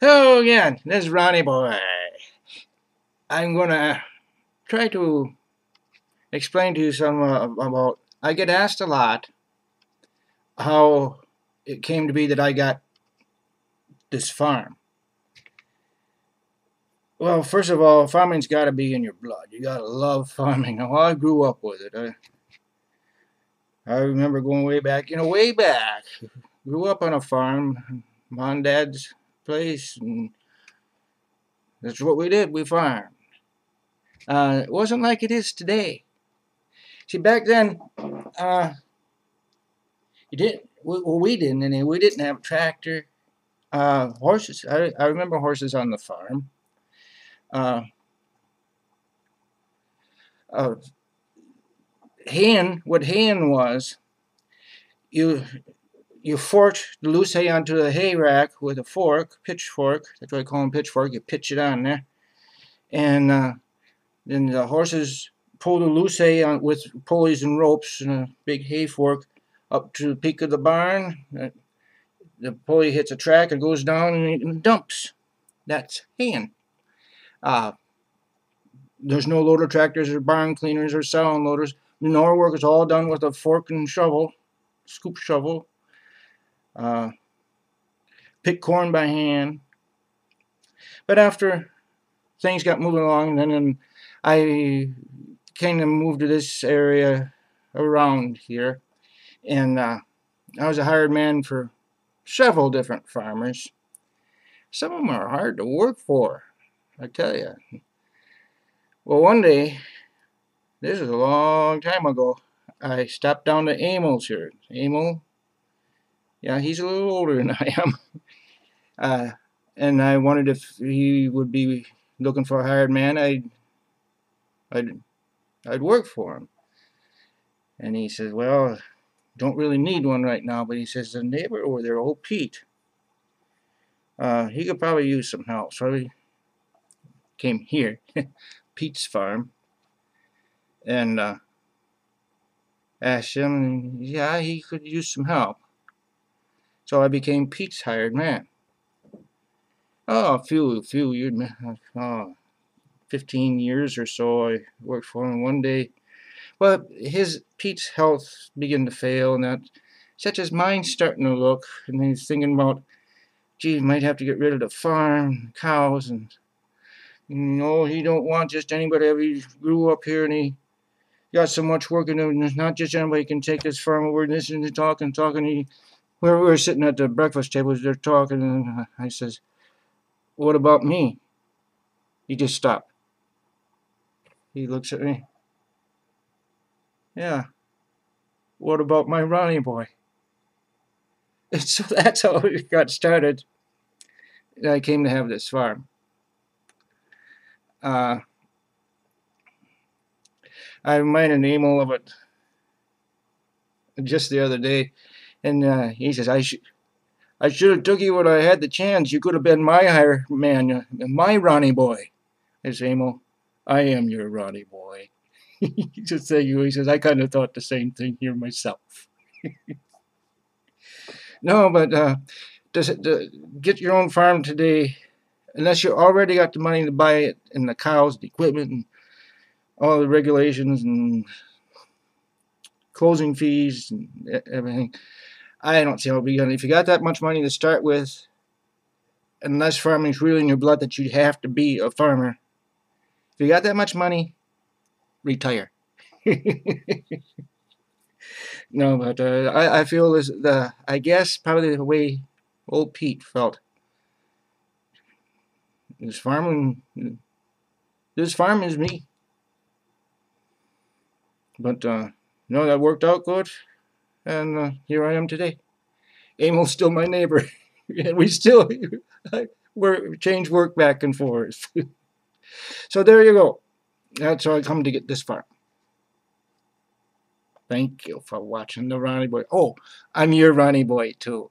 Hello again, this is Ronnie Boy. I'm gonna try to explain to you some about. I get asked a lot how it came to be that I got this farm. Well, first of all, farming's got to be in your blood. You gotta love farming. Now, I grew up with it. I remember going way back. Way back. Grew up on a farm, mom and dad's place, and that's what we did. We farmed. It wasn't like it is today. See, back then, you didn't. Well, we didn't. Anyway. We didn't have a tractor. Horses. I remember horses on the farm. Uh, uh, What haying was, you you forked the loose hay onto the hay rack with a fork, pitchfork. That's what I call them, pitchfork. You pitch it on there, and then the horses pull the loose hay on with pulleys and ropes and a big hay fork up to the peak of the barn. The pulley hits a track and goes down and it dumps. That's haying. Uh, there's no loader tractors or barn cleaners or sound loaders. Nor work is all done with a fork and shovel, scoop shovel. Pick corn by hand. But after things got moving along, then I kind of moved to this area around here, and I was a hired man for several different farmers. Some of them are hard to work for, I tell you. Well, one day, this is a long time ago, I stopped down to Emil's here. Emil, yeah, he's a little older than I am. And I wondered if he would be looking for a hired man. I'd work for him. And he says, well, don't really need one right now, but he says the neighbor over there, old Pete, he could probably use some help. So he came here, Pete's farm, and asked him, and yeah, he could use some help. So I became Pete's hired man. Oh, a few years, 15 years or so I worked for him. One day, well, Pete's health began to fail, and that set his mind starting to look, and he's thinking about, gee, might have to get rid of the farm, cows, and he don't want just anybody. He grew up here, and he got so much work in him. Not just anybody can take this farm over. And listening to talking. We were sitting at the breakfast table. They're talking, and I says, "What about me?" He just stopped. He looks at me. Yeah. What about my Ronnie boy? And so that's how it got started. I came to have this farm. I reminded Emil of it just the other day, and he says, I should have took you when I had the chance. You could have been my hired man, my Ronnie boy. I said, Emil, I am your Ronnie boy. He just said he says, I kind of thought the same thing here myself. No, but to get your own farm today, unless you already got the money to buy it, and the cows, the equipment, and all the regulations and closing fees and everything, I don't see how it be done. If you got that much money to start with, unless farming's really in your blood that you have to be a farmer, if you got that much money, retire. No, but I feel I guess probably the way old Pete felt. This farm is me. But that worked out good, and here I am today. Emil's still my neighbor, and we still change work back and forth. So there you go. That's how I come to get this far. Thank you for watching the Ronnie Boy. Oh, I'm your Ronnie Boy too.